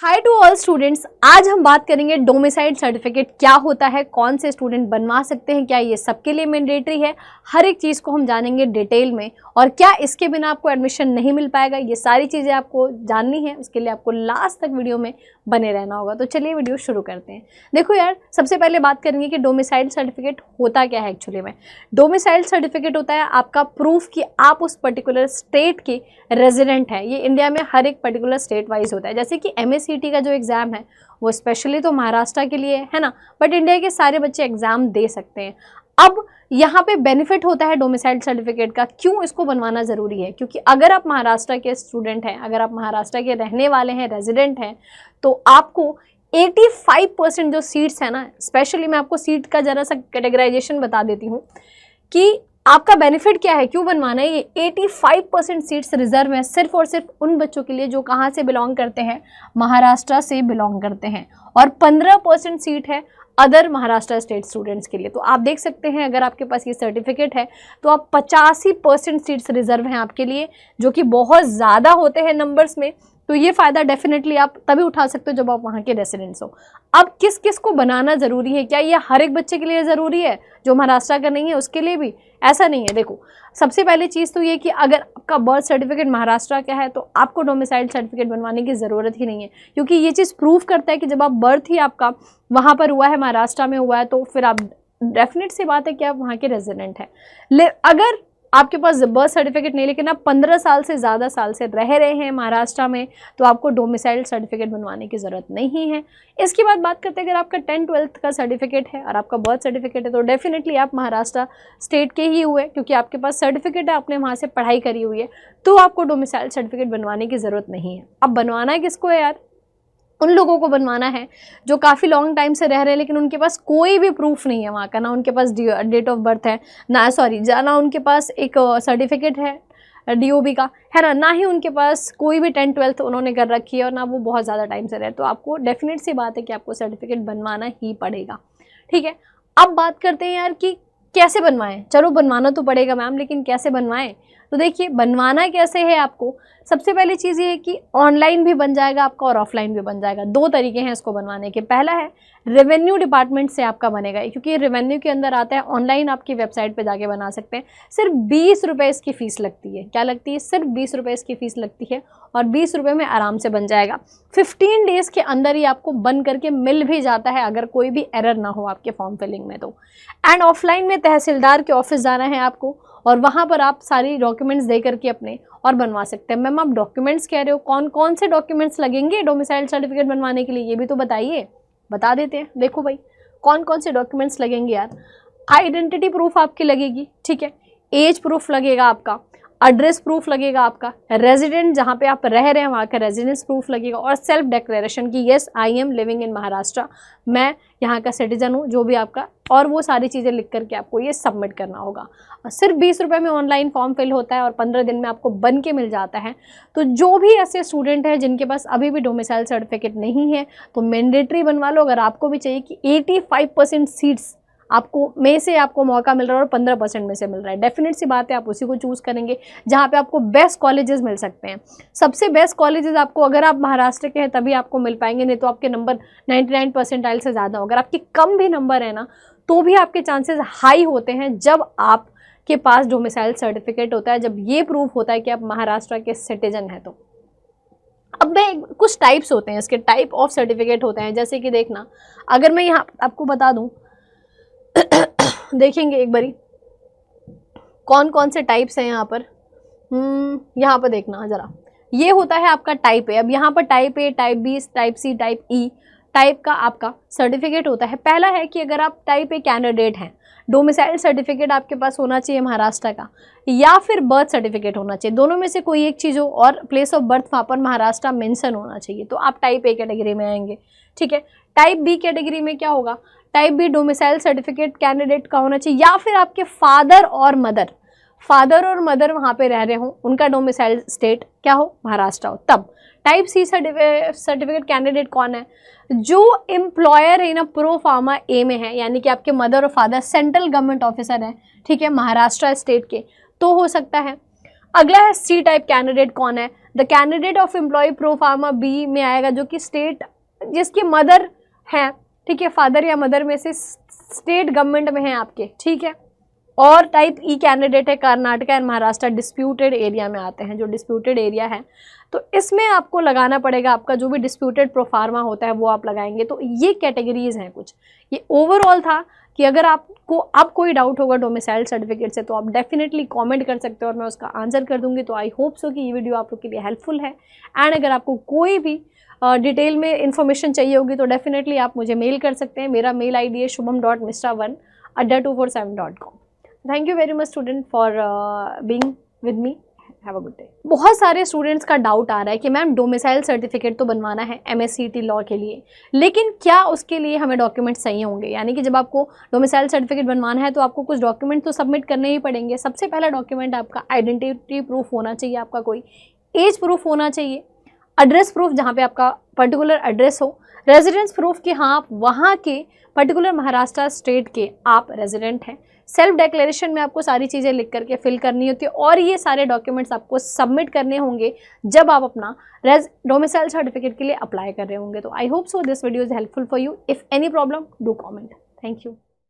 Hi to all students. आज हम बात करेंगे डोमिसाइल सर्टिफिकेट क्या होता है, कौन से स्टूडेंट बनवा सकते हैं, क्या ये सबके लिए मैंडेटरी है, हर एक चीज़ को हम जानेंगे डिटेल में। और क्या इसके बिना आपको एडमिशन नहीं मिल पाएगा, ये सारी चीज़ें आपको जाननी है। उसके लिए आपको लास्ट तक वीडियो में बने रहना होगा। तो चलिए वीडियो शुरू करते हैं। देखो यार, सबसे पहले बात करेंगे कि डोमिसाइल सर्टिफिकेट होता क्या है। एक्चुअली में डोमिसाइल सर्टिफिकेट होता है आपका प्रूफ कि आप उस पर्टिकुलर स्टेट के रेजिडेंट हैं। ये इंडिया में हर एक पर्टिकुलर स्टेट वाइज होता है। जैसे कि MACT का जो एग्ज़ाम है वो स्पेशली तो महाराष्ट्र के लिए है ना, बट इंडिया के सारे बच्चे एग्ज़ाम दे सकते हैं। अब यहाँ पे बेनिफिट होता है डोमिसाइल सर्टिफिकेट का। क्यों इसको बनवाना ज़रूरी है? क्योंकि अगर आप महाराष्ट्र के स्टूडेंट हैं, अगर आप महाराष्ट्र के रहने वाले हैं, रेजिडेंट हैं, तो आपको 85% जो सीट्स हैं ना, स्पेशली मैं आपको सीट का ज़रा सा कैटेगराइजेशन बता देती हूँ कि आपका बेनिफिट क्या है, क्यों बनवाना है। ये 85% सीट्स रिजर्व है सिर्फ और सिर्फ उन बच्चों के लिए जो कहाँ से बिलोंग करते हैं, महाराष्ट्र से बिलोंग करते हैं। और 15% सीट है अदर महाराष्ट्र स्टेट स्टूडेंट्स के लिए। तो आप देख सकते हैं अगर आपके पास ये सर्टिफिकेट है तो आप 85% सीट्स रिजर्व हैं आपके लिए, जो कि बहुत ज़्यादा होते हैं नंबर्स में। तो ये फ़ायदा डेफिनेटली आप तभी उठा सकते हो जब आप वहाँ के रेसिडेंट्स हो। अब किस किस को बनाना ज़रूरी है? क्या ये हर एक बच्चे के लिए ज़रूरी है जो महाराष्ट्र का नहीं है उसके लिए भी? ऐसा नहीं है। देखो, सबसे पहली चीज़ तो ये कि अगर आपका बर्थ सर्टिफिकेट महाराष्ट्र का है तो आपको डोमिसाइल सर्टिफिकेट बनवाने की ज़रूरत ही नहीं है, क्योंकि ये चीज़ प्रूव करता है कि जब आप बर्थ ही आपका वहाँ पर हुआ है, महाराष्ट्र में हुआ है, तो फिर आप डेफिनेट सी बात है कि आप वहाँ के रेजिडेंट हैं। अगर आपके पास बर्थ सर्टिफिकेट नहीं, लेकिन आप 15 साल से ज़्यादा साल से रह रहे हैं महाराष्ट्र में, तो आपको डोमिसाइल सर्टिफिकेट बनवाने की ज़रूरत नहीं है। इसके बाद बात करते हैं, अगर आपका 10th-12th का सर्टिफिकेट है और आपका बर्थ सर्टिफिकेट है तो डेफिनेटली आप महाराष्ट्र स्टेट के ही हुए, क्योंकि आपके पास सर्टिफिकेट है, आपने वहाँ से पढ़ाई करी हुई है, तो आपको डोमिसाइल सर्टिफिकेट बनवाने की ज़रूरत नहीं है। अब बनवाना किसको है यार? उन लोगों को बनवाना है जो काफ़ी लॉन्ग टाइम से रह रहे हैं लेकिन उनके पास कोई भी प्रूफ नहीं है वहाँ का, ना उनके पास डेट ऑफ बर्थ है, ना उनके पास एक सर्टिफिकेट है DOB का, है ना ही उनके पास कोई भी 10th-12th उन्होंने कर रखी है, और ना वो बहुत ज़्यादा टाइम से रहे। तो आपको डेफिनेट सी बात है कि आपको सर्टिफिकेट बनवाना ही पड़ेगा। ठीक है, अब बात करते हैं यार कि कैसे बनवाएं। चलो बनवाना तो पड़ेगा मैम, लेकिन कैसे बनवाएं? तो देखिए, बनवाना कैसे है आपको, सबसे पहली चीज़ ये है कि ऑनलाइन भी बन जाएगा आपका और ऑफलाइन भी बन जाएगा। दो तरीके हैं इसको बनवाने के। पहला है रेवेन्यू डिपार्टमेंट से आपका बनेगा, क्योंकि ये रेवेन्यू के अंदर आता है। ऑनलाइन आपकी वेबसाइट पे जाके बना सकते हैं। सिर्फ 20 रुपये इसकी फ़ीस लगती है। क्या लगती है? सिर्फ 20 रुपये इसकी फ़ीस लगती है, और 20 रुपये में आराम से बन जाएगा। 15 डेज़ के अंदर ही आपको बन करके मिल भी जाता है, अगर कोई भी एरर ना हो आपके फॉर्म फिलिंग में तो। एंड ऑफलाइन में तहसीलदार के ऑफिस जाना है आपको, और वहाँ पर आप सारी डॉक्यूमेंट्स दे करके अपने और बनवा सकते हैं। मैम आप डॉक्यूमेंट्स कह रहे हो, कौन कौन से डॉक्यूमेंट्स लगेंगे डोमिसाइल सर्टिफिकेट बनवाने के लिए, ये भी तो बताइए। बता देते हैं। देखो भाई, कौन कौन से डॉक्यूमेंट्स लगेंगे यार। आइडेंटिटी प्रूफ आपकी लगेगी, ठीक है, एज प्रूफ लगेगा आपका, एड्रेस प्रूफ लगेगा आपका, रेजिडेंट जहाँ पे आप रह रहे हैं वहाँ का रेजिडेंस प्रूफ लगेगा, और सेल्फ डिक्लेरेशन की yes I am living in Maharashtra, मैं यहाँ का सिटीजन हूँ, जो भी आपका, और वो सारी चीज़ें लिख करके आपको ये सबमिट करना होगा। और सिर्फ 20 रुपये में ऑनलाइन फॉर्म फिल होता है और 15 दिन में आपको बन के मिल जाता है। तो जो भी ऐसे स्टूडेंट हैं जिनके पास अभी भी डोमिसाइल सर्टिफिकेट नहीं है तो मैंडेटरी बनवा लो। अगर आपको भी चाहिए कि 85% सीट्स आपको में से आपको मौका मिल रहा है और 15% में से मिल रहा है, डेफिनेट सी बात है आप उसी को चूज़ करेंगे जहाँ पे आपको बेस्ट कॉलेजेस मिल सकते हैं। सबसे बेस्ट कॉलेजेस आपको, अगर आप महाराष्ट्र के हैं तभी आपको मिल पाएंगे, नहीं तो आपके नंबर 99 परसेंटाइल से ज़्यादा हो। अगर आपके कम भी नंबर है ना, तो भी आपके चांसेस हाई होते हैं जब आपके पास डोमिसाइल सर्टिफिकेट होता है, जब ये प्रूफ होता है कि आप महाराष्ट्र के सिटीजन हैं। तो अब मैं कुछ टाइप्स होते हैं, इसके टाइप ऑफ सर्टिफिकेट होते हैं। जैसे कि देखना, अगर मैं यहाँ आपको बता दूँ देखेंगे एक बारी कौन कौन से टाइप्स हैं यहाँ पर। यहाँ पर देखना ज़रा, ये होता है आपका टाइप ए। अब यहाँ पर type A, type B, type C, type E type का आपका सर्टिफिकेट होता है। पहला है कि अगर आप टाइप ए कैंडिडेट हैं, डोमिसाइल सर्टिफिकेट आपके पास होना चाहिए महाराष्ट्र का, या फिर बर्थ सर्टिफिकेट होना चाहिए। दोनों में से कोई एक चीज़ हो और प्लेस ऑफ बर्थ वहाँ पर महाराष्ट्र मेंशन होना चाहिए, तो आप टाइप ए कैटेगरी में आएंगे। ठीक है, टाइप बी कैटेगरी में क्या होगा? Type B domicile certificate candidate का होना चाहिए, या फिर आपके फादर और मदर वहाँ पे रह रहे हो, उनका डोमिसाइल स्टेट क्या हो? महाराष्ट्र हो, तब। टाइप सी सर्टिफिकेट कैंडिडेट कौन है? जो एम्प्लॉयर है ना प्रो फार्मा ए में है, यानी कि आपके मदर और फादर सेंट्रल गवर्नमेंट ऑफिसर हैं, ठीक है, महाराष्ट्र स्टेट के, तो हो सकता है। अगला है सी टाइप कैंडिडेट कौन है? The candidate of employ pro forma B में आएगा, जो कि स्टेट जिसकी मदर है, ठीक है, फादर या मदर में से स्टेट गवर्नमेंट में है आपके, ठीक है। और टाइप ई कैंडिडेट है Karnataka and Maharashtra, disputed area में आते हैं, जो डिस्प्यूटेड एरिया है तो इसमें आपको लगाना पड़ेगा, आपका जो भी डिस्प्यूटेड प्रोफार्मा होता है वो आप लगाएंगे। तो ये कैटेगरीज हैं कुछ, ये ओवरऑल था कि अगर आपको अब कोई डाउट होगा डोमिसाइल सर्टिफिकेट से तो आप डेफिनेटली कमेंट कर सकते हो और मैं उसका आंसर कर दूंगी। तो आई होप सो कि ये वीडियो आप लोग के लिए हेल्पफुल है। एंड अगर आपको कोई भी डिटेल में इन्फॉर्मेशन चाहिए होगी तो डेफिनेटली आप मुझे मेल कर सकते हैं। मेरा मेल ID है shubham.mr1@247.com। Thank you very much student for being with me. Have a good day. बहुत सारे स्टूडेंट्स का डाउट आ रहा है कि मैम डोमिसाइल सर्टिफिकेट तो बनवाना है MSCT लॉ के लिए, लेकिन क्या उसके लिए हमें डॉक्यूमेंट सही होंगे? यानी कि जब आपको डोमिसाइल सर्टिफिकेट बनवाना है तो आपको कुछ डॉक्यूमेंट तो सबमिट करने ही पड़ेंगे। सबसे पहला डॉक्यूमेंट आपका आइडेंटिटी प्रूफ होना चाहिए, आपका कोई एज प्रूफ होना चाहिए, एड्रेस प्रूफ जहाँ पे आपका पर्टिकुलर एड्रेस हो, रेजिडेंस प्रूफ कि हाँ आप वहाँ के पर्टिकुलर महाराष्ट्र स्टेट के आप रेजिडेंट हैं। सेल्फ डिक्लेरेशन में आपको सारी चीज़ें लिख करके फिल करनी होती है और ये सारे डॉक्यूमेंट्स आपको सबमिट करने होंगे जब आप अपना डोमिसाइल सर्टिफिकेट के लिए अप्लाई कर रहे होंगे। तो I hope so this video is helpful for you. If any problem do comment. Thank you.